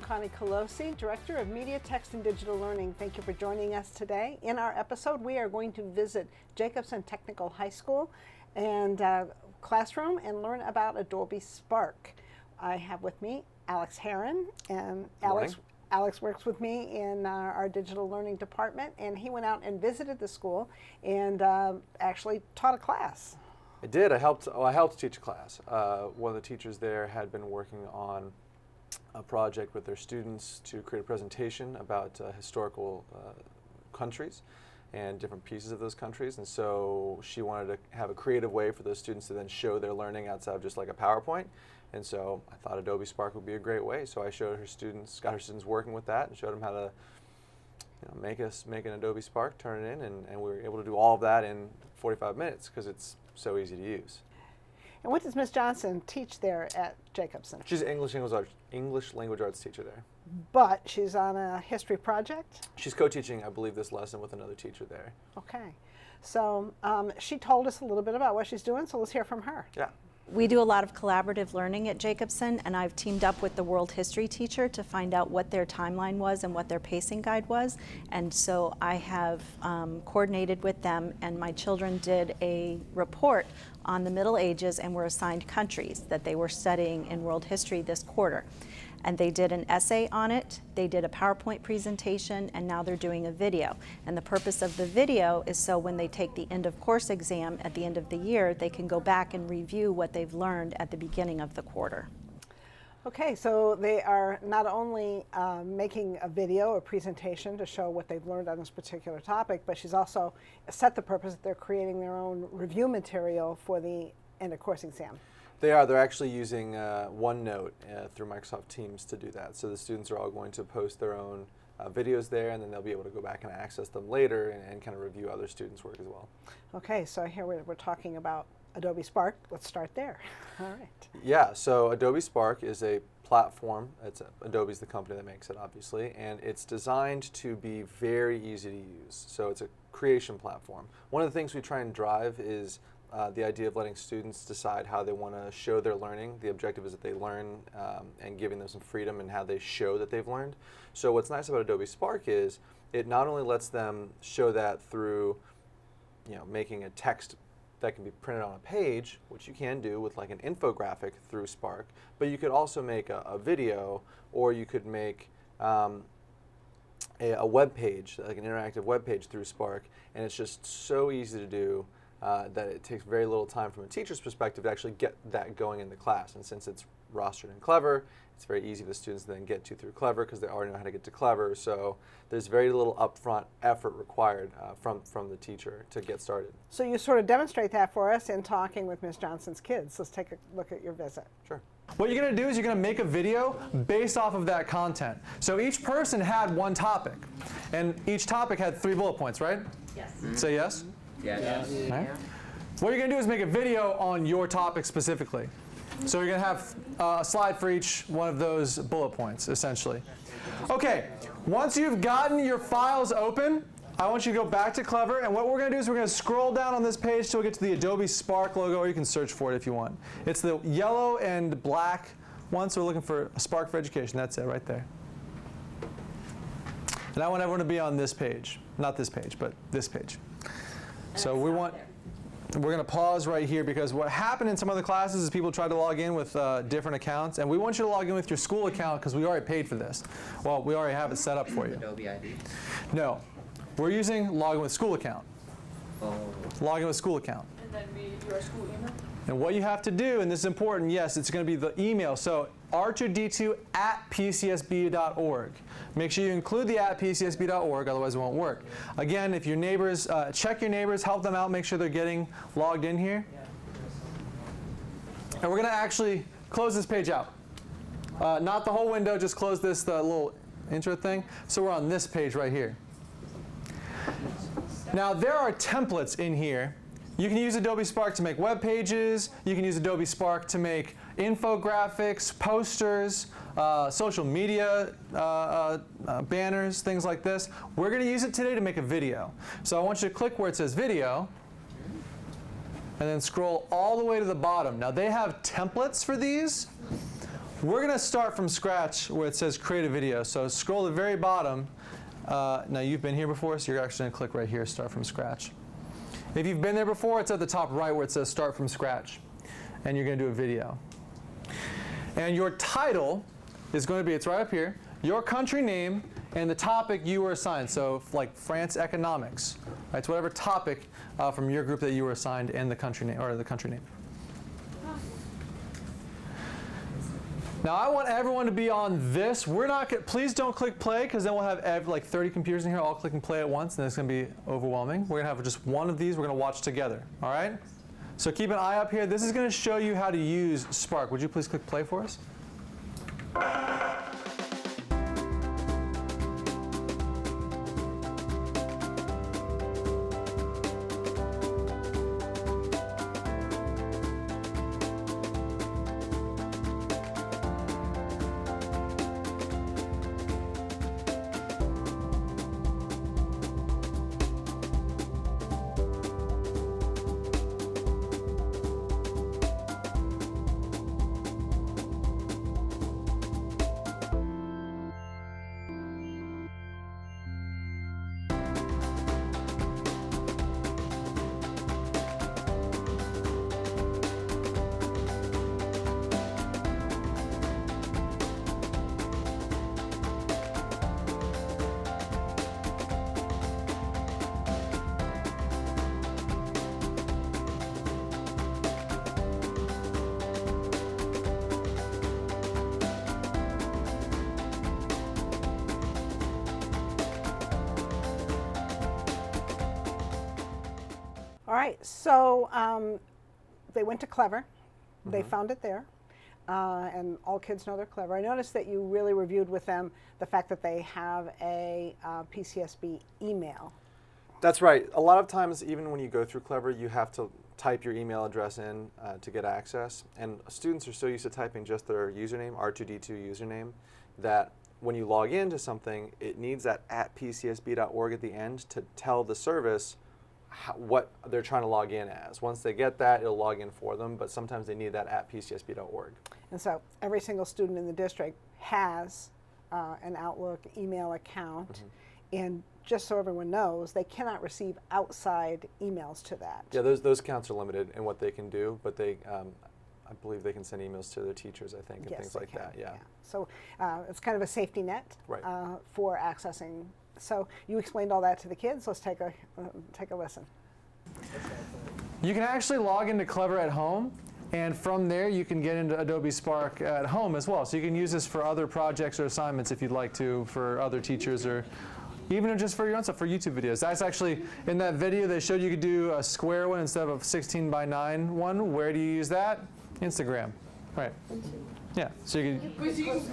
Connie Kolosey, Director of Media, Text, and Digital Learning. Thank you for joining us today. In our episode, we are going to visit Jacobson Technical High School and classroom and learn about Adobe Spark. I have with me Alex Heeren, and Alex works with me in our digital learning department, and he went out and visited the school and actually taught a class. I did. I helped teach a class. One of the teachers there had been working on a project with their students to create a presentation about historical countries and different pieces of those countries, and so she wanted to have a creative way for those students to then show their learning outside of just like a PowerPoint. And so I thought Adobe Spark would be a great way. So I showed her students, got her students working with that, and showed them how to make an Adobe Spark, turn it in, and we were able to do all of that in 45 minutes because it's so easy to use. And what does Ms. Johnson teach there at Jacobson? She's an English language arts teacher there. But she's on a history project? She's co-teaching, I believe, this lesson with another teacher there. Okay. So she told us a little bit about what she's doing, so let's hear from her. Yeah. We do a lot of collaborative learning at Jacobson, and I've teamed up with the world history teacher to find out what their timeline was and what their pacing guide was. And so I have coordinated with them, and my children did a report on the Middle Ages and were assigned countries that they were studying in world history this quarter. And they did an essay on it, they did a PowerPoint presentation, and now they're doing a video. And the purpose of the video is so when they take the end of course exam at the end of the year, they can go back and review what they've learned at the beginning of the quarter. Okay, so they are not only making a video, a presentation to show what they've learned on this particular topic, but she's also set the purpose that they're creating their own review material for the end of course exam. They're actually using OneNote through Microsoft Teams to do that. So the students are all going to post their own videos there, and then they'll be able to go back and access them later and kind of review other students' work as well. Okay, so here we're talking about Adobe Spark. Let's start there. All right. Yeah, so Adobe Spark is a platform. Adobe's the company that makes it, obviously, and it's designed to be very easy to use. So it's a creation platform. One of the things we try and drive is the idea of letting students decide how they want to show their learning. The objective is that they learn and giving them some freedom in how they show that they've learned. So what's nice about Adobe Spark is it not only lets them show that through making a text that can be printed on a page, which you can do with like an infographic through Spark, but you could also make a video, or you could make a web page, like an interactive web page through Spark, and it's just so easy to do that it takes very little time from a teacher's perspective to actually get that going in the class. And since it's rostered in Clever, it's very easy for the students to then get to through Clever because they already know how to get to Clever. So there's very little upfront effort required from the teacher to get started. So you sort of demonstrate that for us in talking with Ms. Johnson's kids. Let's take a look at your visit. Sure. What you're going to do is you're going to make a video based off of that content. So each person had one topic, and each topic had 3 bullet points, right? Yes. Say yes? Yes. Right. What you're going to do is make a video on your topic specifically. So you're going to have a slide for each one of those bullet points, essentially. Okay, once you've gotten your files open, I want you to go back to Clever, and what we're going to do is we're going to scroll down on this page till we get to the Adobe Spark logo, or you can search for it if you want. It's the yellow and black one, so we're looking for a Spark for Education. That's it right there. And I want everyone to be on this page. Not this page, but this page. So we're going to pause right here because what happened in some other classes is people tried to log in with different accounts, and we want you to log in with your school account because we already paid for this. Well, we already have it set up for you. Adobe ID? No. We're using login with school account. Oh. Login with school account. And then your school email? And what you have to do, and this is important, yes, it's going to be the email. So archerd2@pcsb.org. Make sure you include the @pcsb.org, otherwise it won't work. Again, if your neighbors, check your neighbors, help them out, make sure they're getting logged in here. And we're going to actually close this page out. Not the whole window, just close this little intro thing. So we're on this page right here. Now there are templates in here. You can use Adobe Spark to make web pages. You can use Adobe Spark to make infographics, posters, social media banners, things like this. We're going to use it today to make a video. So I want you to click where it says video, and then scroll all the way to the bottom. Now they have templates for these. We're going to start from scratch where it says create a video. So scroll to the very bottom. Now you've been here before, so you're actually going to click right here, start from scratch. If you've been there before, it's at the top right where it says start from scratch. And you're going to do a video. And your title is going to be, it's right up here, your country name and the topic you were assigned. So like France economics. Right? It's whatever topic from your group that you were assigned and the country name, or the country name. Now I want everyone to be on this. We're not gonna, please don't click play, because then we'll have like 30 computers in here all clicking play at once, and it's going to be overwhelming. We're going to have just one of these we're going to watch together. All right? So keep an eye up here. This is going to show you how to use Spark. Would you please click play for us? All right, so they went to Clever. They found it there, and all kids know they're clever. I noticed that you really reviewed with them the fact that they have a PCSB email. That's right. A lot of times, even when you go through Clever, you have to type your email address in to get access. And students are so used to typing just their username, R2D2 username, that when you log into something, it needs that @pcsb.org at the end to tell the service what they're trying to log in as. Once they get that, it'll log in for them, but sometimes they need that @pcsb.org. And so every single student in the district has an Outlook email account, and just so everyone knows, they cannot receive outside emails to that. Yeah, those accounts are limited in what they can do, but they, I believe they can send emails to their teachers, I think, and things like that. Yeah. So it's kind of a safety net Right. For accessing. So you explained all that to the kids. Let's take a listen. You can actually log into Clever at home, and from there you can get into Adobe Spark at home as well. So you can use this for other projects or assignments if you'd like to, for other teachers, or even just for your own stuff, for YouTube videos. That's actually, in that video they showed you could do a square one instead of a 16:9 one. Where do you use that? Instagram. Right. Yeah, so you can. YouTube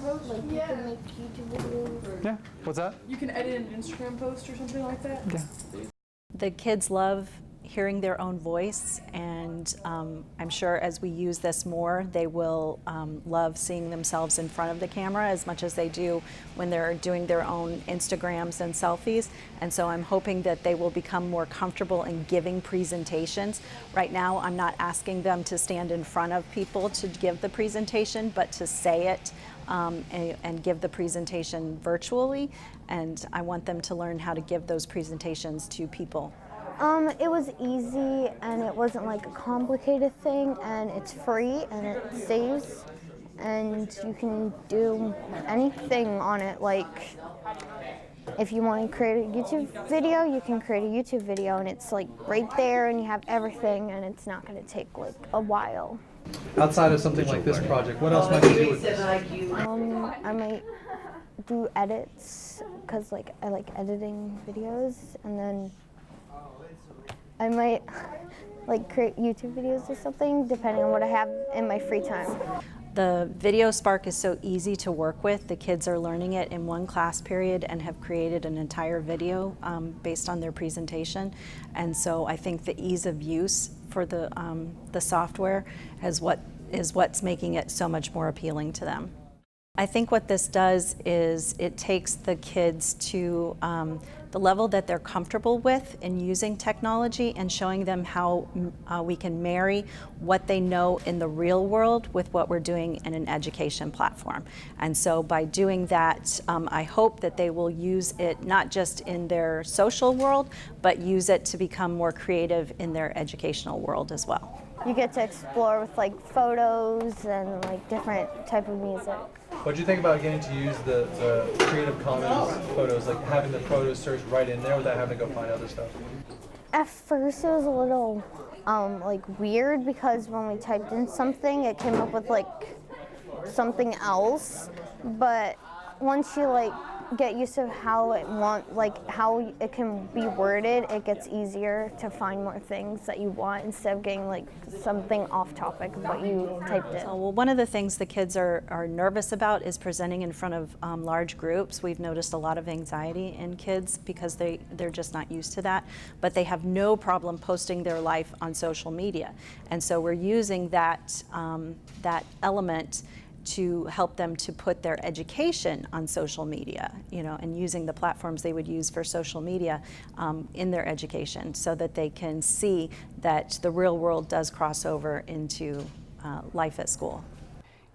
post, like you can make YouTube videos. Yeah, what's that? You can edit an Instagram post or something like that? Yeah. The kids love hearing their own voice, and I'm sure as we use this more, they will love seeing themselves in front of the camera as much as they do when they're doing their own Instagrams and selfies. And so I'm hoping that they will become more comfortable in giving presentations. Right now, I'm not asking them to stand in front of people to give the presentation, but to say it and give the presentation virtually. And I want them to learn how to give those presentations to people. It was easy, and it wasn't like a complicated thing, and it's free, and it saves, and you can do anything on it. Like, if you want to create a YouTube video, you can create a YouTube video, and it's like right there, and you have everything, and it's not going to take like a while. Outside of something like this project, what else might you do with this? I might do edits, because like I like editing videos, and then I might like create YouTube videos or something, depending on what I have in my free time. The Video Spark is so easy to work with. The kids are learning it in one class period and have created an entire video based on their presentation. And so I think the ease of use for the software is what's making it so much more appealing to them. I think what this does is it takes the kids to the level that they're comfortable with in using technology, and showing them how we can marry what they know in the real world with what we're doing in an education platform. And so by doing that, I hope that they will use it not just in their social world, but use it to become more creative in their educational world as well. You get to explore with like photos and like different type of music. What do you think about getting to use the Creative Commons photos, like having the photos searched right in there without having to go find other stuff? At first it was a little like weird, because when we typed in something it came up with like something else, but once you like get used to how how it can be worded, it gets easier to find more things that you want instead of getting like something off topic of what you typed in. Well, one of the things the kids are nervous about is presenting in front of large groups. We've noticed a lot of anxiety in kids because they're just not used to that, but they have no problem posting their life on social media. And so we're using that element to help them to put their education on social media, and using the platforms they would use for social media in their education, so that they can see that the real world does cross over into life at school.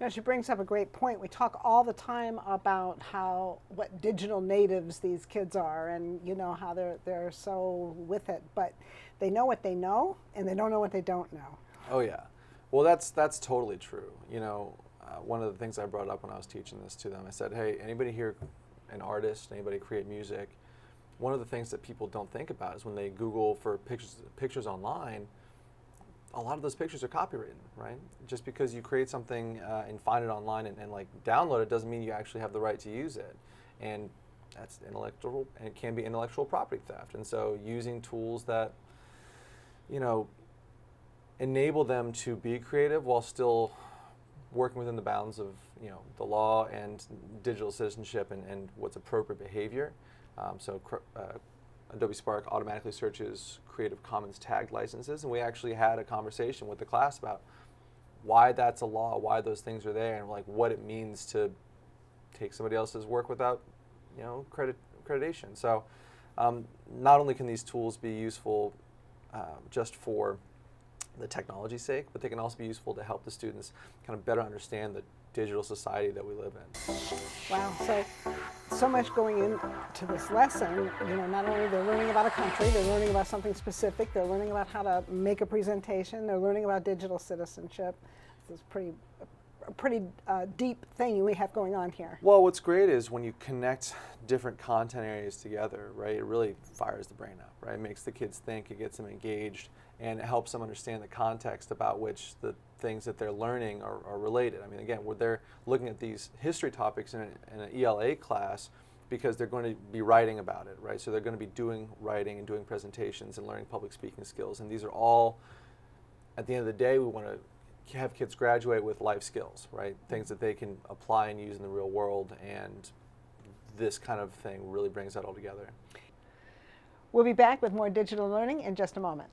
She brings up a great point. We talk all the time about what digital natives these kids are, and how they're so with it, but they know what they know, and they don't know what they don't know. Oh yeah, well that's totally true. One of the things I brought up when I was teaching this to them, I said, hey, anybody here an artist, anybody create music? One of the things that people don't think about is when they Google for pictures online, a lot of those pictures are copywritten, right? Just because you create something and find it online and like download it doesn't mean you actually have the right to use it. And that's intellectual, and it can be intellectual property theft. And so using tools that, enable them to be creative while still working within the bounds of the law and digital citizenship and what's appropriate behavior. Adobe Spark automatically searches Creative Commons tagged licenses, and we actually had a conversation with the class about why that's a law, why those things are there, and like what it means to take somebody else's work without accreditation. So not only can these tools be useful just for the technology's sake, but they can also be useful to help the students kind of better understand the digital society that we live in. Wow, so much going into this lesson. Not only they're learning about a country, they're learning about something specific, they're learning about how to make a presentation, they're learning about digital citizenship. This is a pretty deep thing we have going on here. Well, what's great is when you connect different content areas together, right, it really fires the brain up, right? It makes the kids think, it gets them engaged, and it helps them understand the context about which the things that they're learning are related. I mean, again, they're looking at these history topics in an ELA class because they're going to be writing about it, right? So they're going to be doing writing and doing presentations and learning public speaking skills. And these are all, at the end of the day, we want to have kids graduate with life skills, right? Things that they can apply and use in the real world, and this kind of thing really brings that all together. We'll be back with more digital learning in just a moment.